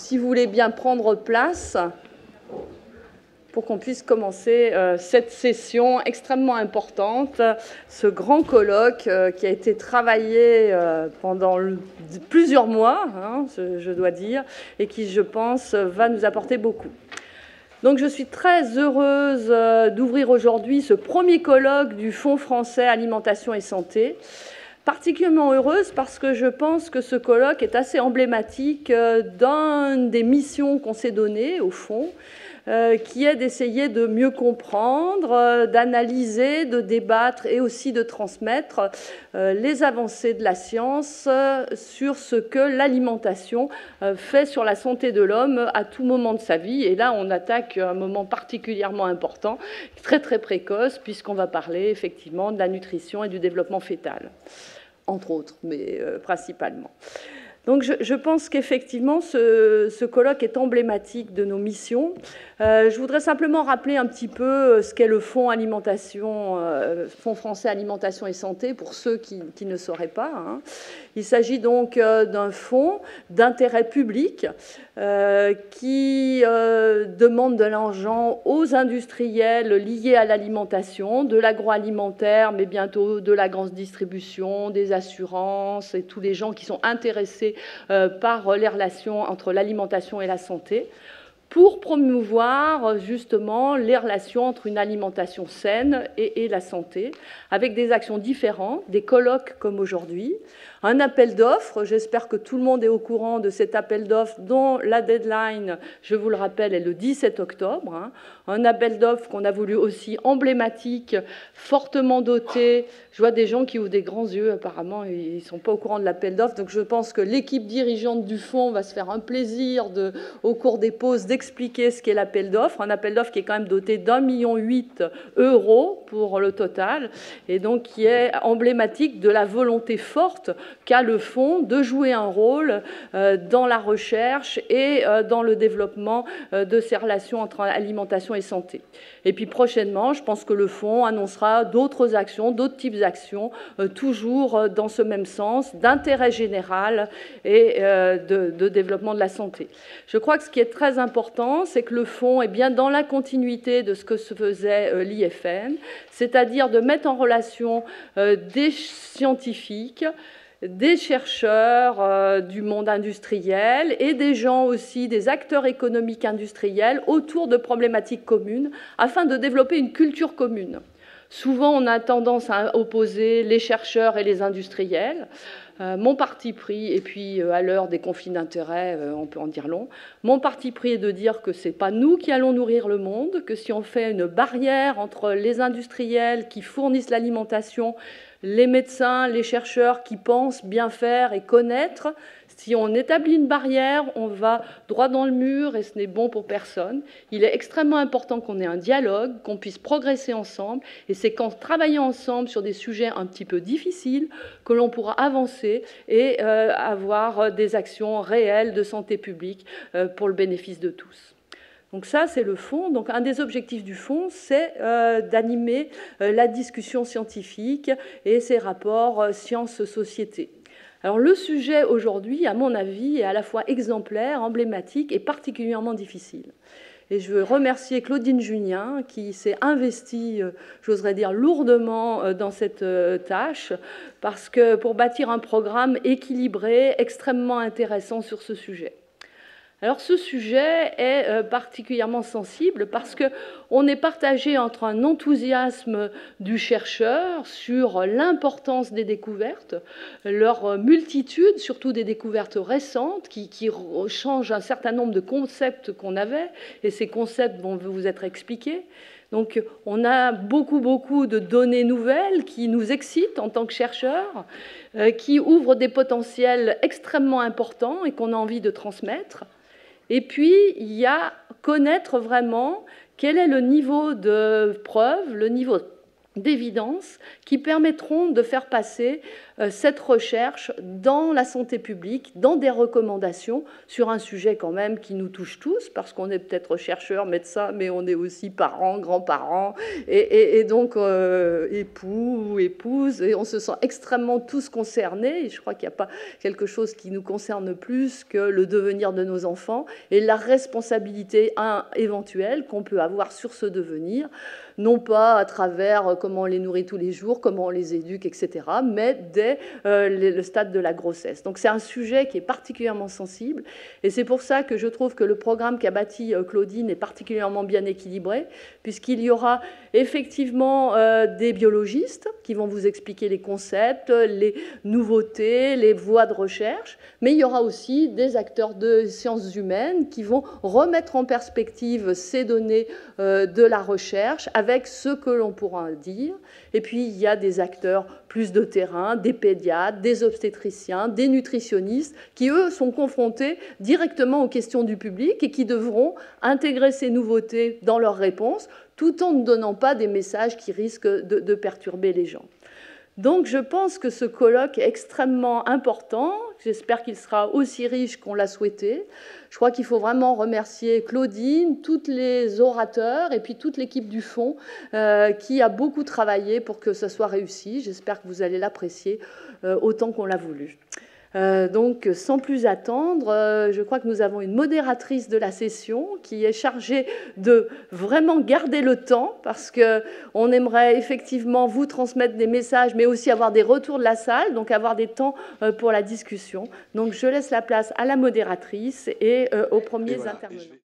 si vous voulez bien prendre place pour qu'on puisse commencer cette session extrêmement importante, ce grand colloque qui a été travaillé pendant plusieurs mois, hein, je dois dire, et qui, je pense, va nous apporter beaucoup. Donc je suis très heureuse d'ouvrir aujourd'hui ce premier colloque du Fonds français Alimentation et Santé. Particulièrement heureuse parce que je pense que ce colloque est assez emblématique d'une des missions qu'on s'est données, au fond, qui est d'essayer de mieux comprendre, d'analyser, de débattre et aussi de transmettre les avancées de la science sur ce que l'alimentation fait sur la santé de l'homme à tout moment de sa vie. Et là, on attaque un moment particulièrement important, très très précoce, puisqu'on va parler effectivement de la nutrition et du développement fœtal, entre autres, mais principalement. Donc je pense qu'effectivement, ce colloque est emblématique de nos missions. Je voudrais simplement rappeler un petit peu ce qu'est le Fonds français Alimentation et Santé, pour ceux qui ne sauraient pas, hein. Il s'agit donc d'un fonds d'intérêt public qui demande de l'argent aux industriels liés à l'alimentation, de l'agroalimentaire, mais bientôt de la grande distribution, des assurances et tous les gens qui sont intéressés par les relations entre l'alimentation et la santé, pour promouvoir justement les relations entre une alimentation saine et la santé, avec des actions différentes, des colloques comme aujourd'hui, un appel d'offres. J'espère que tout le monde est au courant de cet appel d'offres dont la deadline, je vous le rappelle, est le 17 octobre. Hein. Un appel d'offres qu'on a voulu aussi emblématique, fortement doté. Je vois des gens qui ouvrent des grands yeux, apparemment, ils ne sont pas au courant de l'appel d'offres. Donc je pense que l'équipe dirigeante du fonds va se faire un plaisir, au cours des pauses, d'expliquer ce qu'est l'appel d'offres. Un appel d'offres qui est quand même doté d'1,8 million € pour le total, et donc qui est emblématique de la volonté forte qu'a le fonds de jouer un rôle dans la recherche et dans le développement de ces relations entre alimentation et santé. Et puis prochainement, je pense que le fonds annoncera d'autres actions, d'autres types d'actions, toujours dans ce même sens, d'intérêt général et de développement de la santé. Je crois que ce qui est très important, c'est que le fonds est bien dans la continuité de ce que se faisait l'IFN, c'est-à-dire de mettre en relation des scientifiques, des chercheurs du monde industriel et des gens aussi, des acteurs économiques industriels autour de problématiques communes afin de développer une culture commune. Souvent, on a tendance à opposer les chercheurs et les industriels. Mon parti pris, et puis à l'heure des conflits d'intérêts, on peut en dire long, mon parti pris est de dire que ce n'est pas nous qui allons nourrir le monde, que si on fait une barrière entre les industriels qui fournissent l'alimentation, les médecins, les chercheurs qui pensent bien faire et connaître, si on établit une barrière, on va droit dans le mur et ce n'est bon pour personne. Il est extrêmement important qu'on ait un dialogue, qu'on puisse progresser ensemble, et c'est qu'en travaillant ensemble sur des sujets un petit peu difficiles que l'on pourra avancer et avoir des actions réelles de santé publique pour le bénéfice de tous. Donc ça, c'est le fonds. Donc un des objectifs du fonds, c'est d'animer la discussion scientifique et ses rapports sciences-société. Alors le sujet aujourd'hui, à mon avis, est à la fois exemplaire, emblématique et particulièrement difficile. Et je veux remercier Claudine Junien qui s'est investie, j'oserais dire, lourdement dans cette tâche, parce que pour bâtir un programme équilibré, extrêmement intéressant sur ce sujet. Alors ce sujet est particulièrement sensible parce qu'on est partagé entre un enthousiasme du chercheur sur l'importance des découvertes, leur multitude, surtout des découvertes récentes qui changent un certain nombre de concepts qu'on avait, et ces concepts vont vous être expliqués. Donc on a beaucoup de données nouvelles qui nous excitent en tant que chercheurs, qui ouvrent des potentiels extrêmement importants et qu'on a envie de transmettre. Et puis, il y a connaître vraiment quel est le niveau de preuve, le niveau d'évidence qui permettront de faire passer cette recherche dans la santé publique, dans des recommandations sur un sujet quand même qui nous touche tous, parce qu'on est peut-être chercheurs, médecins, mais on est aussi parents, grands-parents, et donc époux ou épouses, et on se sent extrêmement tous concernés, et je crois qu'il n'y a pas quelque chose qui nous concerne plus que le devenir de nos enfants, et la responsabilité éventuelle qu'on peut avoir sur ce devenir, non pas à travers comment on les nourrit tous les jours, comment on les éduque, etc., mais dès le stade de la grossesse. Donc c'est un sujet qui est particulièrement sensible, et c'est pour ça que je trouve que le programme qu'a bâti Claudine est particulièrement bien équilibré, puisqu'il y aura effectivement des biologistes qui vont vous expliquer les concepts, les nouveautés, les voies de recherche, mais il y aura aussi des acteurs de sciences humaines qui vont remettre en perspective ces données de la recherche avec ce que l'on pourra dire. Et puis, il y a des acteurs plus de terrain, des pédiatres, des obstétriciens, des nutritionnistes, qui, eux, sont confrontés directement aux questions du public et qui devront intégrer ces nouveautés dans leurs réponses, tout en ne donnant pas des messages qui risquent de perturber les gens. Donc je pense que ce colloque est extrêmement important. J'espère qu'il sera aussi riche qu'on l'a souhaité. Je crois qu'il faut vraiment remercier Claudine, tous les orateurs et puis toute l'équipe du Fonds qui a beaucoup travaillé pour que ce soit réussi. J'espère que vous allez l'apprécier autant qu'on l'a voulu. Donc, sans plus attendre, je crois que nous avons une modératrice de la session qui est chargée de vraiment garder le temps, parce qu'on aimerait effectivement vous transmettre des messages, mais aussi avoir des retours de la salle, donc avoir des temps pour la discussion. Donc, je laisse la place à la modératrice et aux premiers intervenants.